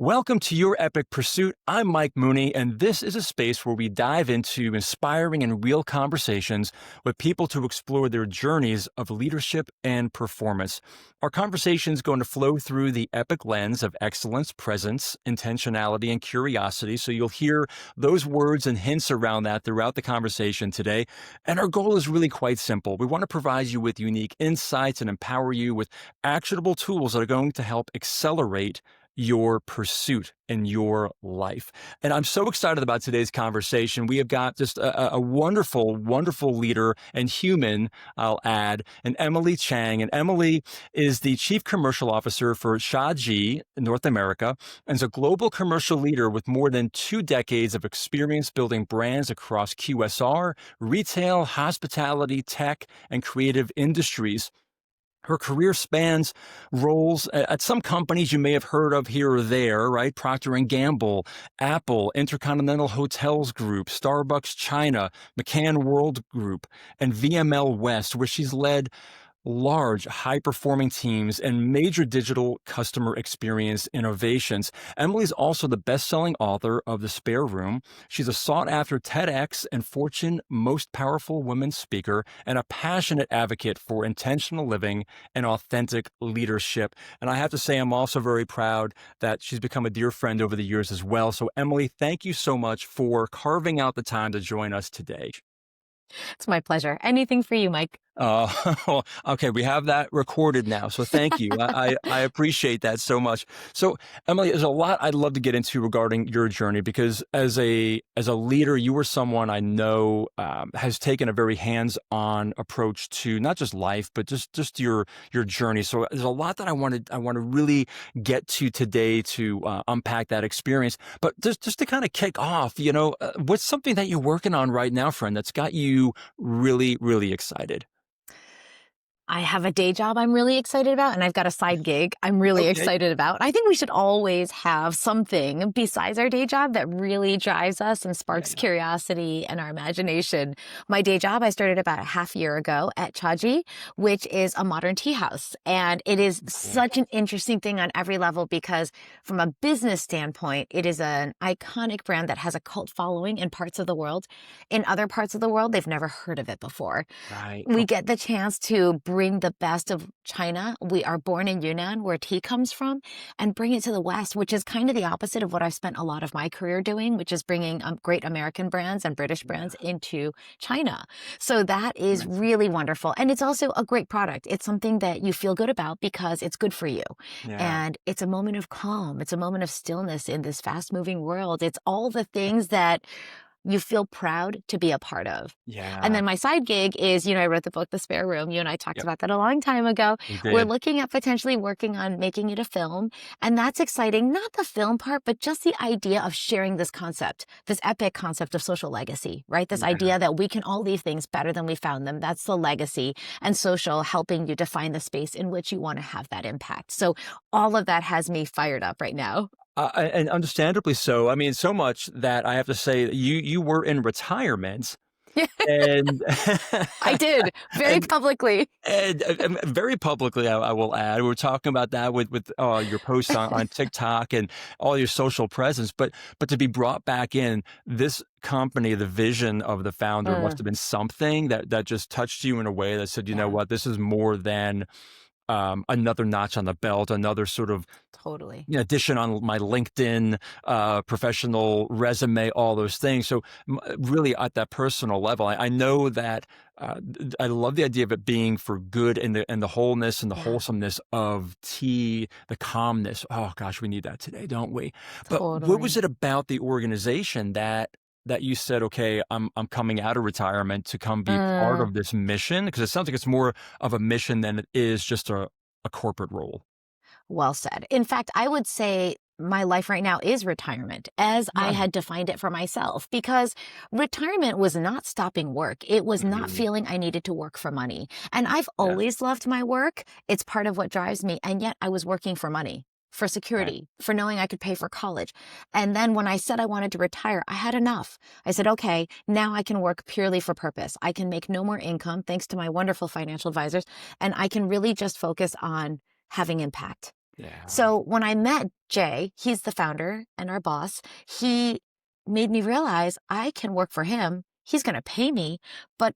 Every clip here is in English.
Welcome to Your Epic Pursuit. I'm Mike Mooney, and this is a space where we dive into inspiring and real conversations with people to explore their journeys of leadership and performance. Our conversation is going to flow through the epic lens of excellence, presence, intentionality, and curiosity. So you'll hear those words and hints around that throughout the conversation today. And our goal is really quite simple. We want to provide you with unique insights and empower you with actionable tools that are going to help accelerate your pursuit in your life. And I'm so excited about today's conversation. We have got just a wonderful, wonderful leader and human, I'll add, and Emily Chang. And Emily is the Chief Commercial Officer for CHAGEE North America and is a global commercial leader with more than 2 decades of experience building brands across QSR, retail, hospitality, tech, and creative industries. Her career spans roles at some companies you may have heard of here or there, right? Procter & Gamble, Apple, Intercontinental Hotels Group, Starbucks China, McCann World Group, and VML West, where she's led large, high-performing teams and major digital customer experience innovations. Emily's also the best-selling author of The Spare Room. She's a sought-after TEDx and Fortune Most Powerful Women speaker and a passionate advocate for intentional living and authentic leadership. And I have to say, I'm also very proud that she's become a dear friend over the years as well. So Emily, thank you so much for carving out the time to join us today. It's my pleasure. Anything for you, Mike. Okay, we have that recorded now, so thank you. I appreciate that so much. So, Emily, there's a lot I'd love to get into regarding your journey because as a leader, you were someone I know has taken a very hands-on approach to not just life, but just your journey. So, there's a lot that I want to really get to today to unpack that experience. But just to kind of kick off, what's something that you're working on right now, friend, that's got you really, really excited? I have a day job I'm really excited about, and I've got a side gig I'm really Okay. excited about. I think we should always have something besides our day job that really drives us and sparks Yeah. curiosity and our imagination. My day job, I started about a half year ago at CHAGEE, which is a modern tea house. And it is Cool. such an interesting thing on every level because from a business standpoint, it is an iconic brand that has a cult following in parts of the world. In other parts of the world, they've never heard of it before. Right. We Okay. get the chance to bring the best of China. We are born in Yunnan, where tea comes from, and bring it to the West, which is kind of the opposite of what I've spent a lot of my career doing, which is bringing great American brands and British brands into China. So that is Amazing. really wonderful. And it's also a great product. It's something that you feel good about because it's good for you. Yeah. And it's a moment of calm. It's a moment of stillness in this fast moving world. It's all the things that you feel proud to be a part of. And Yeah. then my side gig is, I wrote the book, The Spare Room. You and I talked Yep. about that a long time ago. We We're did. looking at potentially working on making it a film. And that's exciting. Not the film part, but just the idea of sharing this concept, this epic concept of social legacy, right? This Yeah. idea that we can all leave things better than we found them. That's the legacy, and social helping you define the space in which you want to have that impact. So all of that has me fired up right now. And understandably so. I mean, so much that I have to say that you were in retirement and I did very and publicly. very publicly, I will add. We were talking about that with your posts on TikTok and all your social presence, but to be brought back in this company, the vision of the founder must have been something that just touched you in a way that said, you know Yeah, what, this is more than another notch on the belt, another sort of totally. addition on my LinkedIn, professional resume, all those things. So really at that personal level, I know that I love the idea of it being for good and the wholeness and the Yeah, wholesomeness of tea, the calmness. Oh gosh, we need that today, don't we? But what was totally. it about the organization that you said, okay, I'm coming out of retirement to come be part Mm, of this mission? Because it sounds like it's more of a mission than it is just a corporate role. well said. In fact, I would say my life right now is retirement as I Right. had defined it for myself because retirement was not stopping work. It was not Mhm. feeling I needed to work for money. And I've Yeah. always loved my work. It's part of what drives me. And yet I was working for money, for Right. security, for knowing I could pay for college. And then when I said I wanted to retire, I had enough. I said, okay, now I can work purely for purpose. I can make no more income thanks to my wonderful financial advisors. And I can really just focus on having impact. Yeah. So when I met Jay, he's the founder and our boss, he made me realize I can work for him. He's going to pay me, but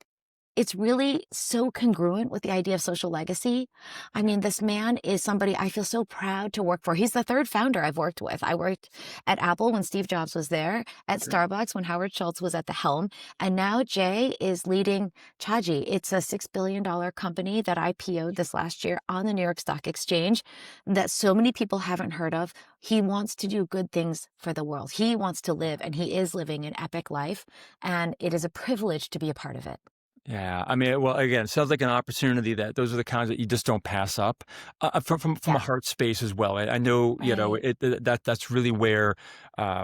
it's really so congruent with the idea of social legacy. I mean, this man is somebody I feel so proud to work for. He's the third founder I've worked with. I worked at Apple when Steve Jobs was there, at Great. Starbucks when Howard Schultz was at the helm, and now Jay is leading CHAGEE. It's a $6 billion company that IPO'd this last year on the New York Stock Exchange that so many people haven't heard of. He wants to do good things for the world. He wants to live, and he is living an epic life, and it is a privilege to be a part of it. Yeah, I mean, well, again, it sounds like an opportunity that those are the kinds that you just don't pass up from a Yeah, heart space as well. I know, right. that's really where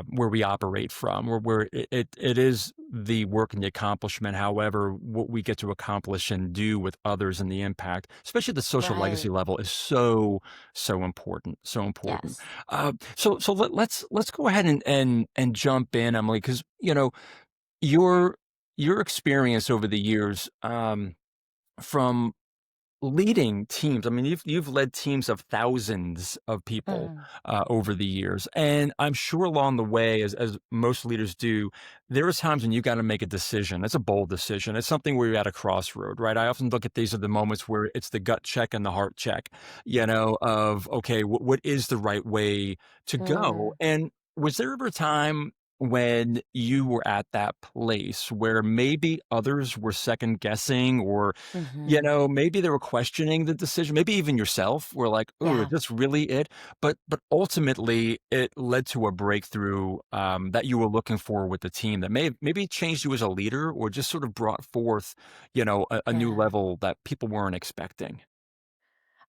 we operate from, where it is the work and the accomplishment. However, what we get to accomplish and do with others and the impact, especially the social legacy Right. level, is so important, so important. Yes. So let's go ahead and jump in, Emily, because your your experience over the years, from leading teams. I mean, you've led teams of thousands of people Mm, over the years, and I'm sure along the way, as most leaders do, there are times when you got to make a decision. It's a bold decision. It's something where you're at a crossroad, right? I often look at these are the moments where it's the gut check and the heart check, of okay, what is the right way to go? mm, And was there ever a time when you were at that place where maybe others were second guessing, or mhm. maybe they were questioning the decision, maybe even yourself were like, "Oh, is Yeah, this really it?" But ultimately it led to a breakthrough that you were looking for with the team that maybe changed you as a leader, or just sort of brought forth, a new yeah. level that people weren't expecting.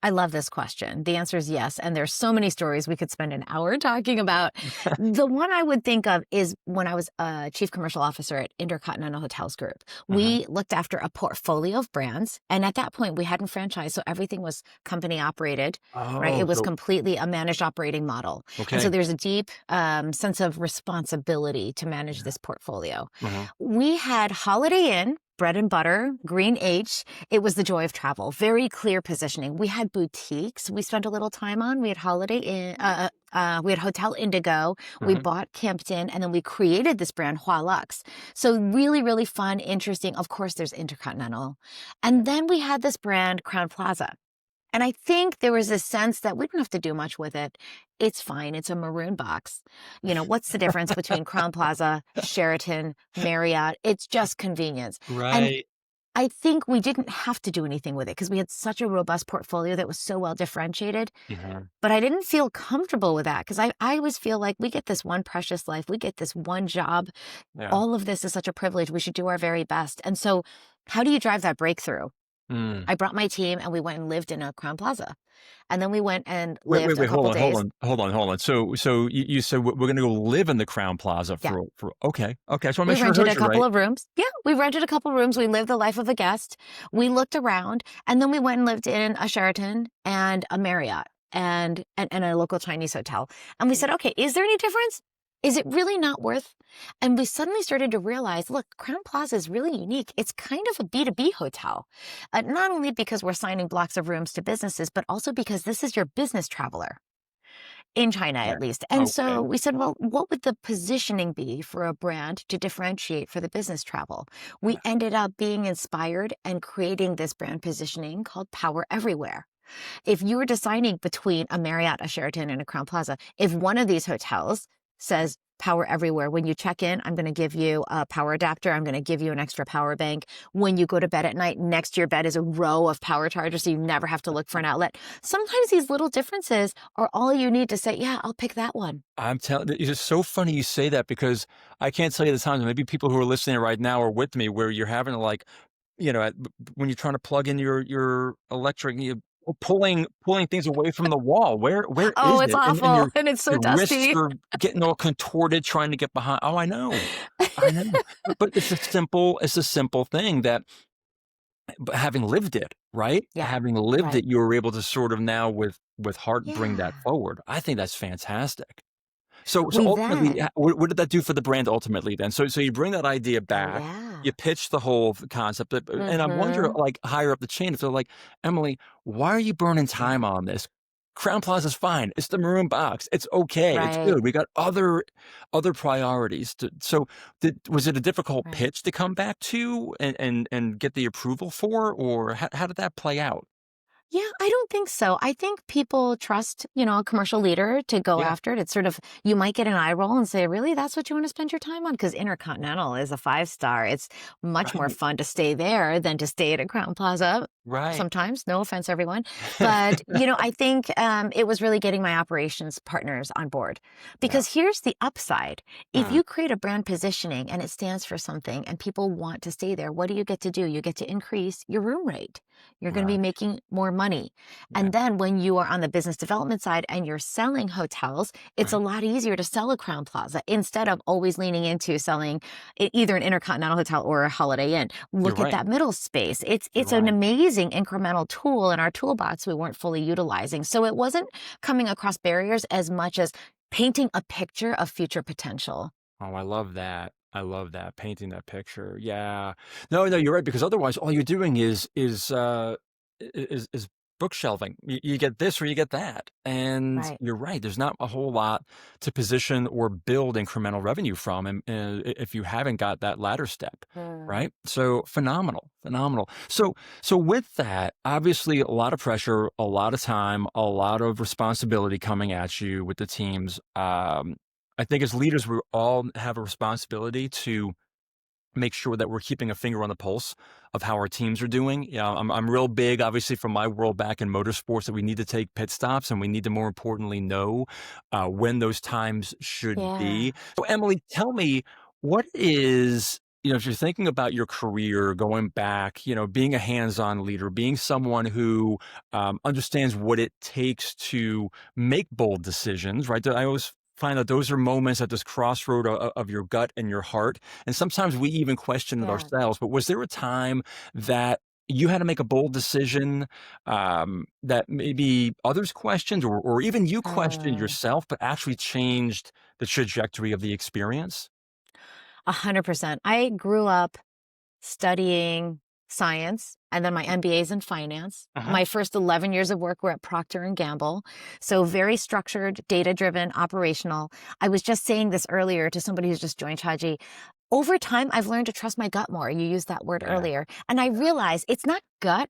I love this question. The answer is yes, and there's so many stories we could spend an hour talking about. The one I would think of is when I was a chief commercial officer at Intercontinental Hotels Group. Uh-huh. We looked after a portfolio of brands, and at that point, we hadn't franchised, so everything was company operated, right? Oh, It was so completely a managed operating model. And so okay. there's a deep sense of responsibility to manage Yeah. this portfolio. Uh-huh. We had Holiday Inn, bread and butter, Green H. It was the joy of travel, very clear positioning. We had boutiques we spent a little time on. We had Holiday Inn, we had Hotel Indigo, we Uh-huh. bought Campton, and then we created this brand, Hua Luxe. So really, really fun, interesting. Of course, there's Intercontinental. And then we had this brand, Crown Plaza. And I think there was a sense that we don't have to do much with it. It's fine. It's a maroon box. What's the difference between Crown Plaza, Sheraton, Marriott? It's just convenience. And Right. I think we didn't have to do anything with it because we had such a robust portfolio that was so well differentiated. Yeah. But I didn't feel comfortable with that because I always feel like we get this one precious life. We get this one job. Yeah. All of this is such a privilege. We should do our very best. And so, how do you drive that breakthrough? Mm. I brought my team and we went and lived in a Crown Plaza. And then we went and Wait, wait, lived a wait, hold couple on, hold days. on, hold on, hold on. So you said we're gonna go live in the Crown Plaza Yeah. for okay, okay. I just wanna We make sure I rented heard a you couple right. of rooms. Yeah, we rented a couple rooms. We lived the life of a guest. We looked around and then we went and lived in a Sheraton and a Marriott and a local Chinese hotel. And we said, okay, is there any difference? Is it really not worth? And we suddenly started to realize, look, Crown Plaza is really unique. It's kind of a B2B hotel, not only because we're signing blocks of rooms to businesses, but also because this is your business traveler. In China, Yeah. at least. And so Okay. we said, well, what would the positioning be for a brand to differentiate for the business travel? We ended up being inspired and creating this brand positioning called Power Everywhere. If you were deciding between a Marriott, a Sheraton, and a Crown Plaza, if one of these hotels says power everywhere, when you check in, I'm going to give you a power adapter. I'm going to give you an extra power bank. When you go to bed at night, next to your bed is a row of power chargers, so you never have to look for an outlet. Sometimes these little differences are all you need to say, yeah, I'll pick that one. I'm telling it's just so funny you say that, because I can't tell you the times, maybe people who are listening right now are with me, where you're having to, like, when you're trying to plug in your electric, you pulling things away from the wall. Where Oh, is it's it? And awful. And it's so your wrists dusty. are getting all contorted trying to get behind. Oh, I know. I know. But it's a simple thing that, but having lived it, right? Yeah, Having lived right. it, you were able to sort of now with heart bring that Yeah. forward. I think that's fantastic. So We ultimately, then, what did that do for the brand ultimately then? So you bring that idea oh, back, you yeah. pitch the whole concept, and I wonder, Mm-hmm. like, higher up the chain, if they're like, "Emily, why are you burning time Yeah. on this? Crown Plaza's fine. It's the maroon box. It's okay. It's Right, good. We got other priorities. So was it a difficult right. pitch to come back to and get the approval for, or how did that play out? Yeah, I don't think so. I think people trust, a commercial leader to go Yeah. after it. It's sort of, you might get an eye roll and say, really, that's what you want to spend your time on? Because Intercontinental is a 5-star. It's much more Right. fun to stay there than to stay at a Crown Plaza. Right. Sometimes, no offense, everyone. But, I think it was really getting my operations partners on board. Yeah. Because here's the upside. If Mm, you create a brand positioning and it stands for something and people want to stay there, what do? You get to increase your room rate. You're going to be right. making more money. Yeah. And then when you are on the business development side and you're selling hotels, it's a Right. lot easier to sell a Crown Plaza instead of always leaning into selling either an Intercontinental Hotel or a Holiday Inn. You're Look at right. that middle space. You're It's an right. amazing incremental tool in our toolbox we weren't fully utilizing. So it wasn't coming across barriers as much as painting a picture of future potential. Oh, I love that. I love that, painting that picture. Yeah. No, no, you're right, because otherwise all you're doing is book shelving. You get this or you get that. And Right. you're right, there's not a whole lot to position or build incremental revenue from, if you haven't got that latter step, Mm. right? So phenomenal, phenomenal. So with that, obviously a lot of pressure, a lot of time, a lot of responsibility coming at you with the teams. I think as leaders, we all have a responsibility to make sure that we're keeping a finger on the pulse of how our teams are doing. I'm real big, obviously, from my world back in motorsports, that we need to take pit stops and we need to, more importantly, know when those times should Yeah. be. So, Emily, tell me, what is, if you're thinking about your career going back, being a hands-on leader, being someone who understands what it takes to make bold decisions, right? I always find that those are moments at this crossroad of your gut and your heart, and sometimes we even question it Yeah. ourselves. But was there a time that you had to make a bold decision, that maybe others questioned, or even you questioned Uh, yourself, but actually changed the trajectory of the experience? 100%. I grew up studying science and then my MBA's in finance. Uh-huh. My first 11 years of work were at Procter and Gamble. So very structured, data-driven, operational. I was just saying this earlier to somebody who's just joined CHAGEE. Over time, I've learned to trust my gut more. You used that word Yeah. earlier. And I realize it's not gut.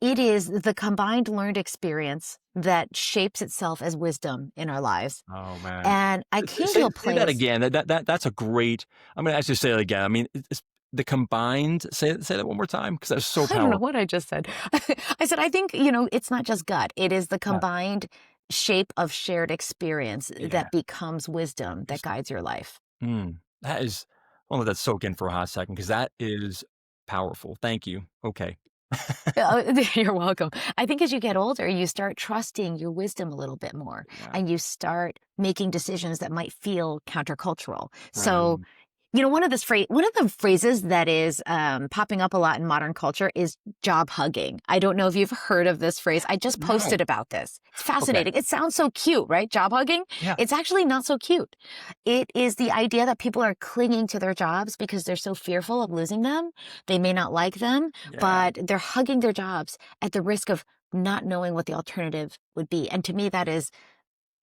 It is the combined learned experience that shapes itself as wisdom in our lives. Oh man. And I came to Say a say that place. again. That's a great. I'm gonna actually say it again. I mean, it's the combined. Say that one more time, because that's so I don't know powerful. what I just said. I said, I think, it's not just gut. It is the Yeah. combined shape of shared experience Yeah. that becomes wisdom that guides your life. That is, I'll let that soak in for a hot second, because that is powerful. Thank you. Okay. You're welcome. I think as you get older, you start trusting your wisdom a little bit more Yeah. and you start making decisions that might feel countercultural. So Right. one of the phrases that is popping up a lot in modern culture is job hugging. I don't know if you've heard of this phrase. I just No. posted about this. It's Okay. fascinating. It sounds so cute, right? Job hugging. Yeah. It's actually not so cute. It is the idea that people are clinging to their jobs because they're so fearful of losing them. They may not like them, Yeah. but they're hugging their jobs at the risk of not knowing what the alternative would be. And to me, that is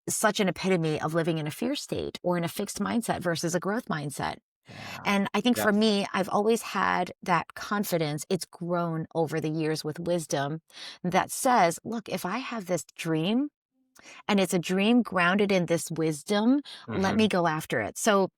such an epitome of living in a fear state or in a fixed mindset versus a growth mindset. Yeah. And I think for Yes. me, I've always had that confidence. It's grown over the years with wisdom that says, look, if I have this dream and it's a dream grounded in this wisdom, let me Mhm. go after it. So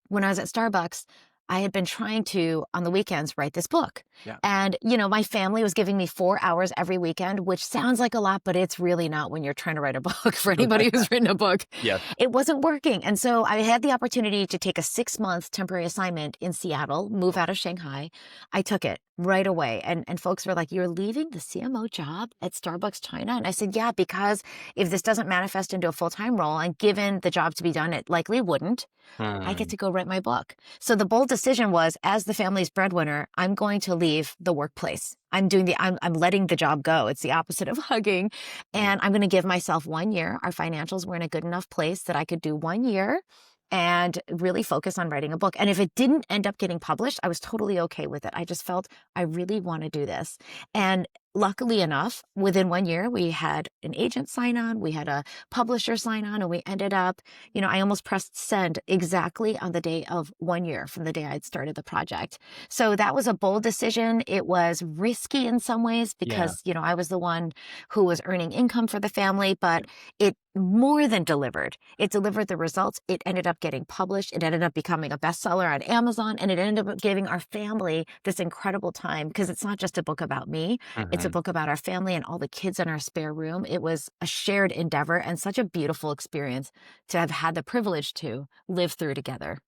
when I was at Starbucks, I had been trying to, on the weekends, write this book. Yeah. And, my family was giving me 4 hours every weekend, which sounds like a lot, but it's really not when you're trying to write a book for anybody who's written a book. Yes. It wasn't working. And so I had the opportunity to take a 6-month temporary assignment in Seattle, move out of Shanghai. I took it right away. And folks were like, you're leaving the CMO job at Starbucks China? And I said, yeah, because if this doesn't manifest into a full-time role, and given the job to be done, it likely wouldn't, I get Hmm. to go write my book. So the bold decision was, as the family's breadwinner, I'm going to leave the workplace. I'm letting the job go. It's the opposite of hugging. Yeah. And I'm going to give myself 1 year. Our financials were in a good enough place that I could do 1 year and really focus on writing a book. And if it didn't end up getting published, I was totally okay with it. I just felt I really want to do this. And luckily enough, within 1 year, we had an agent sign on, we had a publisher sign on, and we ended up, I almost pressed send exactly on the day of 1 year from the day I'd started the project. So that was a bold decision. It was risky in some ways Yeah. because, I was the one who was earning income for the family, but it more than delivered. It delivered the results. It ended up getting published. It ended up becoming a bestseller on Amazon, and it ended up giving our family this incredible time because it's not just a book about me. It's a Mhm. book about our family and all the kids in our spare room. It was a shared endeavor and such a beautiful experience to have had the privilege to live through together.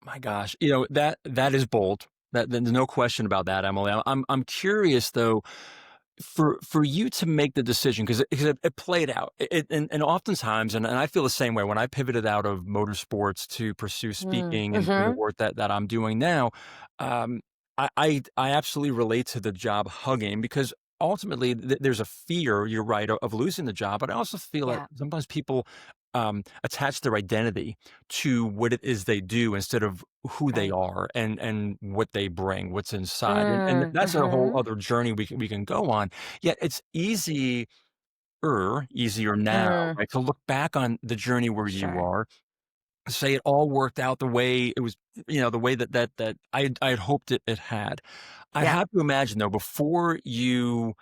My gosh, that is bold. There's no question about that, Emily. I'm curious though, for you to make the decision because it played out. And oftentimes, and I feel the same way when I pivoted out of motorsports to pursue speaking and doing the Mm-hmm. work that I'm doing now. Um, I absolutely relate to the job hugging because ultimately there's a fear. You're right of losing the job, but I also feel that Yeah. sometimes people attach their identity to what it is they do instead of who they Right. are and what they bring, what's inside, and that's a whole Mm-hmm. other journey we can go on. Yet it's easier now, Mm. right, to look back on the journey where you Sure. are, say it all worked out the way it was, the way that I had hoped it had. I Yeah. have to imagine though, before you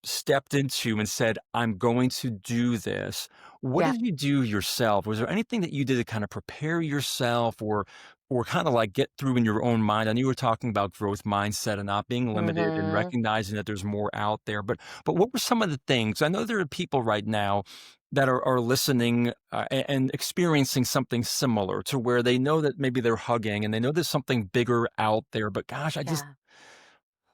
stepped into and said, "I'm going to do this," what Yeah. did you do yourself? Was there anything that you did to kind of prepare yourself or kind of like get through in your own mind? And you were talking about growth mindset and not being limited and Mm-hmm. recognizing that there's more out there. But what were some of the things? I know there are people right now that are listening and experiencing something similar to where they know that maybe they're hugging and they know there's something bigger out there. But gosh, I just Yeah.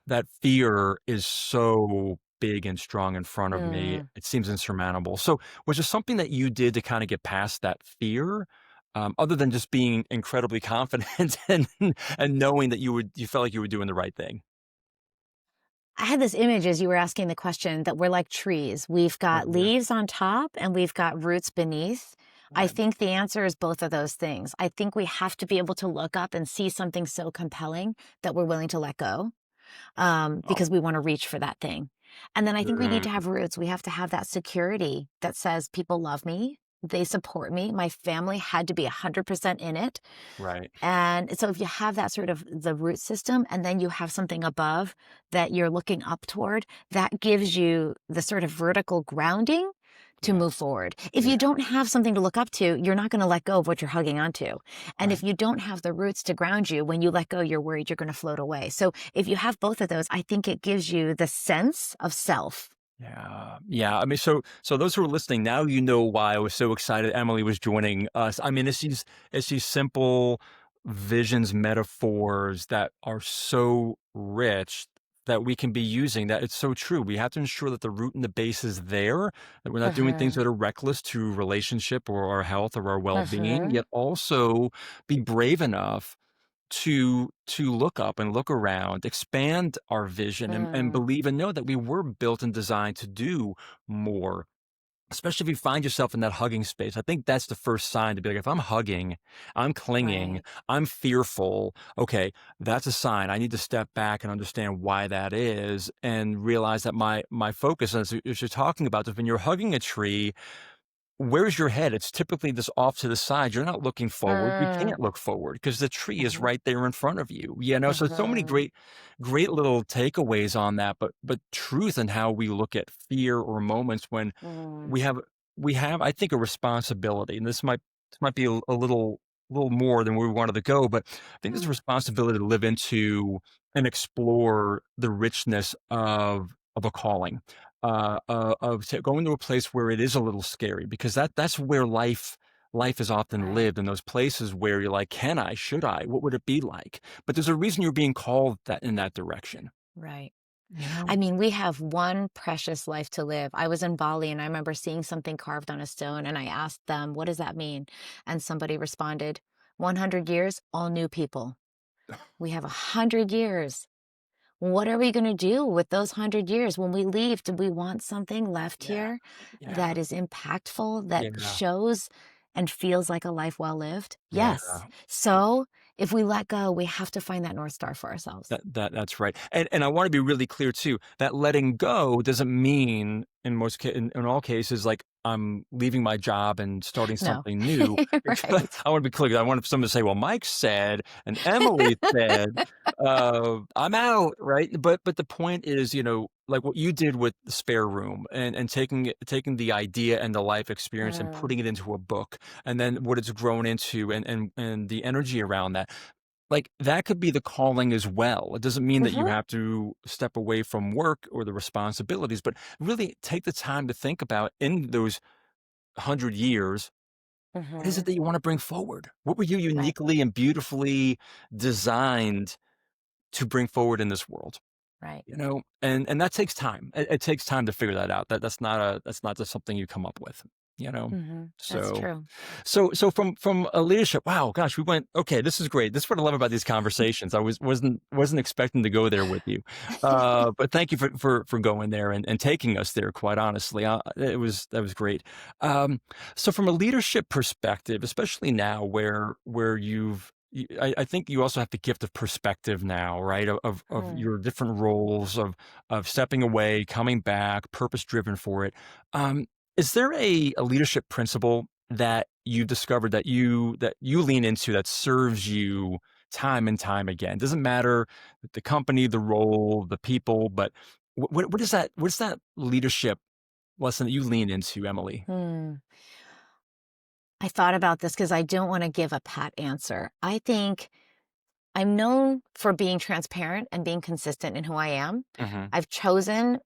that fear is so big and strong in front of me. Mm. It seems insurmountable. So, was there something that you did to kind of get past that fear, other than just being incredibly confident and knowing that you felt like you were doing the right thing? I had this image as you were asking the question that we're like trees. We've got Yeah, leaves on top and we've got roots beneath. I right. think the answer is both of those things. I think we have to be able to look up and see something so compelling that we're willing to let go Oh, because we want to reach for that thing. And then I think we need mm, to have roots. We have to have that security that says people love me. They support me. My family had to be 100% in it. right. And so if you have that sort of the root system and then you have something above that you're looking up toward, that gives you the sort of vertical grounding to Yeah, move forward. If yeah, you don't have something to look up to, you're not going to let go of what you're hugging onto. And right. if you don't have the roots to ground you, when you let go, you're worried you're going to float away. So if you have both of those, I think it gives you the sense of self. Yeah, yeah. I mean, so those who are listening now, you know why I was so excited Emily was joining us. I mean, it's these simple visions, metaphors that are so rich that we can be using. That it's so true. We have to ensure that the root and the base is there. That we're not doing things Uh-huh. that are reckless to relationship or our health or our well-being. Uh-huh. Yet also be brave enough to look up and look around, expand our vision and Mm, believe and know that we were built and designed to do more. Especially if you find yourself in that hugging space. I think that's the first sign to be like, if I'm hugging, I'm clinging, right. I'm fearful. Okay, that's a sign. I need to step back and understand why that is, and realize that my focus, as you're talking about, if when you're hugging a tree, where's your head? It's typically this off to the side. You're not looking forward. You Mm, can't look forward because the tree is mhm, right there in front of you. So many mhm, great little takeaways on that, but truth in how we look at fear or moments when mm, we have I think a responsibility. And this might be a little more than where we wanted to go, but I think there's a mm. responsibility to live into and explore the richness of a calling going to a place where it is a little scary because that's where life is often Right, lived in those places where you're like, can I, should I, what would it be like? But there's a reason you're being called that in that direction. right. You know? I mean, we have one precious life to live. I was in Bali and I remember seeing something carved on a stone and I asked them, what does that mean? And somebody responded, 100 years, all new people. We have 100 years. What are we going to do with those 100 years when we leave? Do we want something left Yeah, here yeah, that is impactful, that yeah. shows? and feels like a life well lived? Yeah. Yes. So if we let go, we have to find that North Star for ourselves. That's right. And I want to be really clear too, that letting go doesn't mean in all cases like I'm leaving my job and starting No. something new. Right. I want to be clear. I want someone to say, well, Mike said and Emily said, I'm out, right? But the point is, like what you did with the spare room and taking the idea and the life experience and Mm. putting it into a book, and then what it's grown into and the energy around that. Like, that could be the calling as well. It doesn't mean that you Mhm. have to step away from work or the responsibilities, but really take the time to think about in those 100 years, what is it Mhm. that you wanna bring forward? What were you Right. uniquely and beautifully designed to bring forward in this world? Right. And that takes time. It takes time to figure that out. That's not just something you come up with, you know? Mhm. That's So true. so from a leadership, wow, gosh, we went, okay, this is great. This is what I love about these conversations. I wasn't expecting to go there with you. But thank you for going there and taking us there, quite honestly. That was great. Um, so from a leadership perspective, especially now where I think you also have the gift of perspective now, right? Of Mm. your different roles of stepping away, coming back, purpose driven for it. Um, is there a leadership principle that you discovered that you lean into that serves you time and time again? Doesn't matter the company, the role, the people, but what is that? What's that leadership lesson that you lean into, Emily? Hmm. I thought about this because I don't want to give a pat answer. I think I'm known for being transparent and being consistent in who I am. Hmm. I've chosen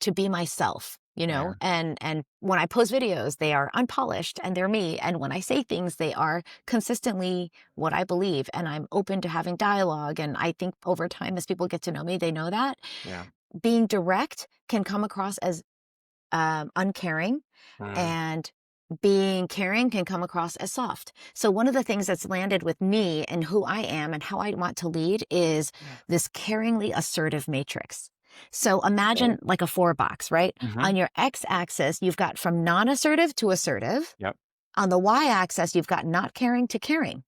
to be myself, Yeah. and when I post videos, they are unpolished and they're me. And when I say things, they are consistently what I believe. And I'm open to having dialogue. And I think over time, as people get to know me, they know that. Yeah. Being direct can come across as uncaring, Mm. and being caring can come across as soft. So one of the things that's landed with me and who I am and how I want to lead is Yeah. this caringly assertive matrix. So Okay. imagine like a 4 box, right? Hmm. On your x-axis, you've got from non-assertive to assertive. Yep. On the y-axis, you've got not caring to caring.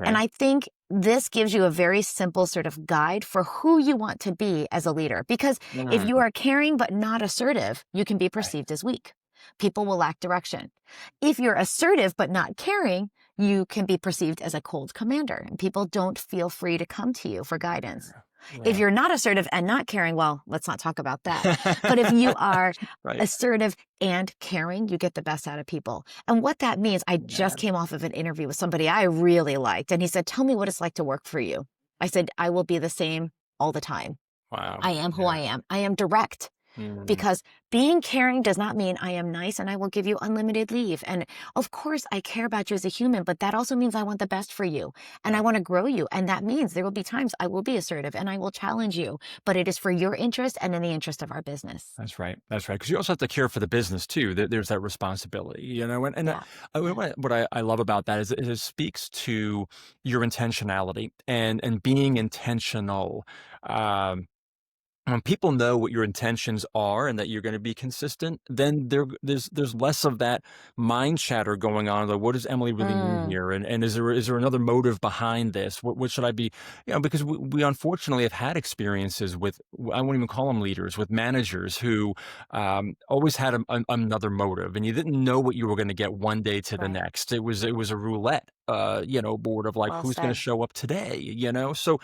And Okay. I think this gives you a very simple sort of guide for who you want to be as a leader. Because if you Mm. are caring but not assertive, you can be Right. perceived as weak. People will lack direction. If you're assertive but not caring, you can be perceived as a cold commander, and people don't feel free to come to you for guidance. If Yeah. you're not assertive and not caring, well, let's not talk about that. But if you are Right. assertive and caring, you get the best out of people. And what that means, I just Man. came off of an interview with somebody I really liked, and he said, "Tell me what it's like to work for you." I said, "I will be the same all the time. Wow. I am who I Yeah. am. I am direct." Mm. Because being caring does not mean I am nice and I will give you unlimited leave. And of course, I care about you as a human, but that also means I want the best for you and I Yeah. want to grow you. And that means there will be times I will be assertive and I will challenge you, but it is for your interest and in the interest of our business. That's right. That's right. Because you also have to care for the business too. There's that responsibility, Yeah. what I love about that is it speaks to your intentionality and being intentional. Um, when people know what your intentions are and that you're going to be consistent, then there's less of that mind chatter going on. Like, what does Emily really mean Mm, here? And is there another motive behind this? What should I be? Because we unfortunately have had experiences with, I won't even call them leaders, with managers who always had another motive, and you didn't know what you were going to get one day to the right. next. It was a roulette, board of like Well who's going to said. show up today. So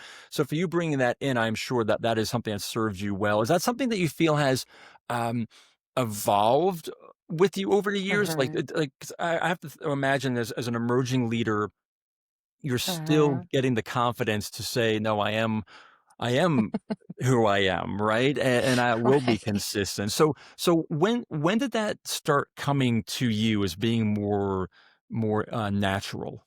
for you bringing that in, I'm sure that that is something that serves you well. Is that something that you feel has um, evolved with you over the years? Like, Hmm. 'cause I have to imagine as an emerging leader, you're still Hmm. getting the confidence to say, no, I am who I am, right? And I will be Right. consistent. So when did that start coming to you as being more natural?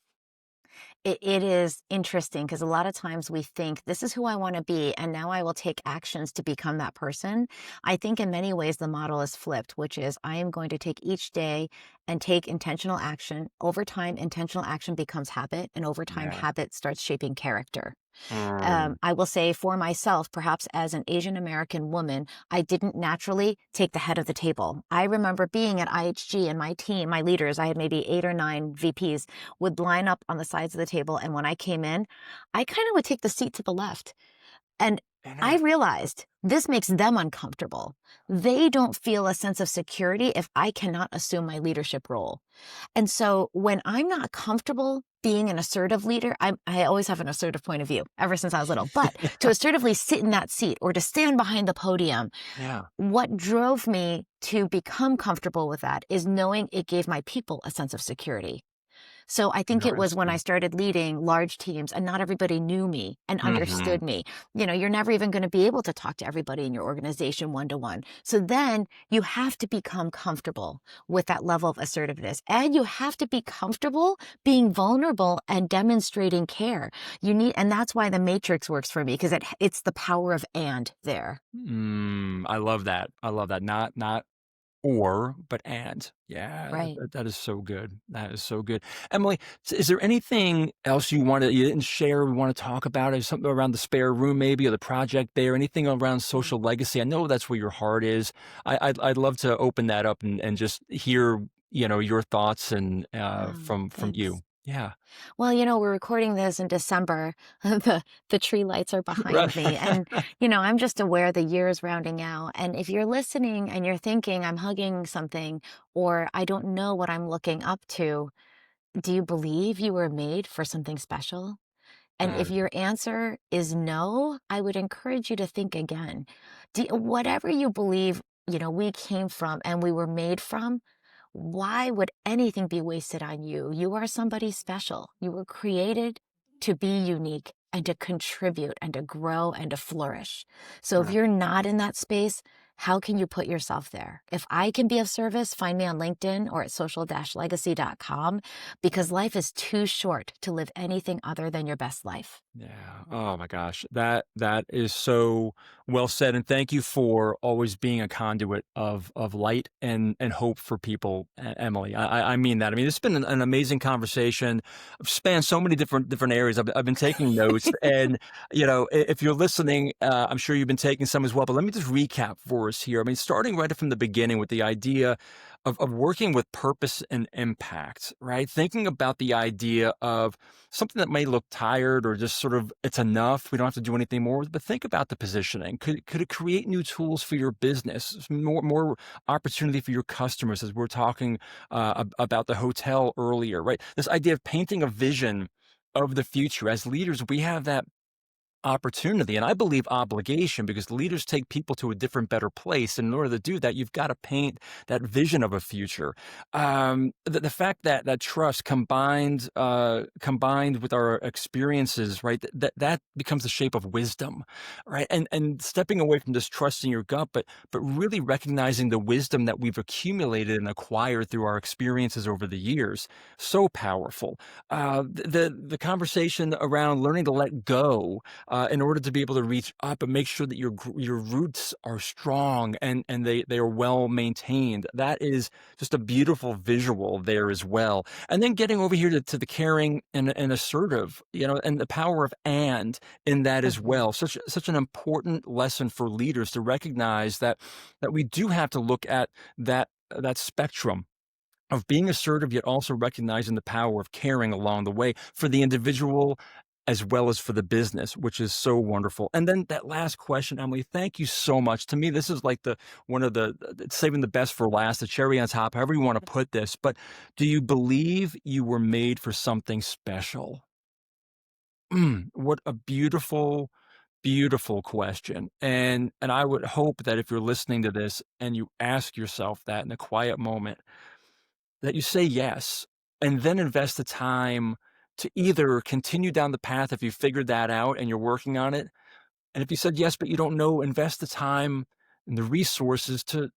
It is interesting because a lot of times we think this is who I want to be, and now I will take actions to become that person. I think in many ways the model is flipped, which is I am going to take each day and take intentional action. Over time, intentional action becomes habit, and over time, Yeah. habit starts shaping character. Mm. I will say for myself, perhaps as an Asian American woman, I didn't naturally take the head of the table. I remember being at IHG and my team, my leaders, I had maybe 8 or 9 VPs, would line up on the sides of the table. And when I came in, I kind of would take the seat to the left. And I Interesting. realized this makes them uncomfortable. They don't feel a sense of security if I cannot assume my leadership role. And so when I'm not comfortable being an assertive leader, I always have an assertive point of view ever since I was little. But to assertively sit in that seat or to stand behind the podium, Yeah. what drove me to become comfortable with that is knowing it gave my people a sense of security. So I think it was when I Interesting. started leading large teams and not everybody knew me and Mhm. understood me. You know, you're never even going to be able to talk to everybody in your organization one to one. So then you have to become comfortable with that level of assertiveness, and you have to be comfortable being vulnerable and demonstrating care. And that's why the matrix works for me, because it's the power of and there. I love that. I love that. Not or, but and. Yeah, Right. that is so good. That is so good. Emily, is there anything else you didn't share, we wanna talk about? Is something around the spare room maybe or the project there? Anything around Mm. social legacy? I know that's where your heart is. I'd love to open that up and just hear, your thoughts and, Oh, from thanks. you. Yeah. Well, we're recording this in December. The tree lights are Right. behind me. And, I'm just aware the year is rounding out. And if you're listening and you're thinking, I'm hugging something, or I don't know what I'm looking up to, do you believe you were made for something special? And if That your answer is no, I would encourage you to think again. Whatever you believe, we came from and we were made from, why would anything be wasted on you? You are somebody special. You were created to be unique and to contribute and to grow and to flourish. So if mm. you're not in that space, how can you put yourself there? If I can be of service, find me on LinkedIn or at social-legacy.com, because life is too short to live anything other than your best life. Yeah. Oh my gosh. That is so well said. And thank you for always being a conduit of light and hope for people, Emily. I mean that. I mean, it's been an amazing conversation. I've spanned so many different areas. I've been taking notes, and if you're listening, I'm sure you've been taking some as well. But let me just recap for us here. I mean, starting right from the beginning with the idea of working with purpose and impact, right? Thinking about the idea of something that may look tired or just sort of it's enough. We don't have to do anything more. But think about the positioning. Could it create new tools for your business, more opportunity for your customers? As we're talking about the hotel earlier, right? This idea of painting a vision of the future. As leaders, we have that opportunity and I believe obligation because leaders take people to a different, better place. And in order to do that, you've got to paint that vision of a future. The fact that that trust combined with our experiences, right, that becomes the shape of wisdom, right? And stepping away from just trusting your gut, but really recognizing the wisdom that we've accumulated and acquired through our experiences over the years, so powerful. The conversation around learning to let go in order to be able to reach up and make sure that your roots are strong and they are well maintained. That is just a beautiful visual there as well. And then getting over here to the caring and assertive, and the power of and in that as Mhm. well. Such an important lesson for leaders to recognize that we do have to look at that spectrum of being assertive, yet also recognizing the power of caring along the way for the individual as well as for the business, which is so wonderful. And then that last question, Emily, thank you so much. To me, this is like the one of the saving the best for last, the cherry on top, however you want to put this. But do you believe you were made for something special? What a beautiful, beautiful question. And I would hope that if you're listening to this and you ask yourself that in a quiet moment, that you say yes, and then invest the time to either continue down the path if you figured that out and you're working on it, and if you said yes, but you don't know, invest the time and the resources to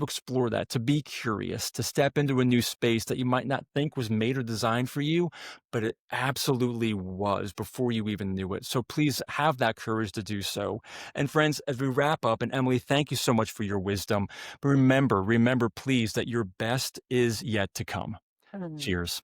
explore that, to be curious, to step into a new space that you might not think was made or designed for you, but it absolutely was before you even knew it. So please have that courage to do so. And friends, as we wrap up, and Emily, thank you so much for your wisdom. But remember, please, that your best is yet to come. Mhm. Cheers.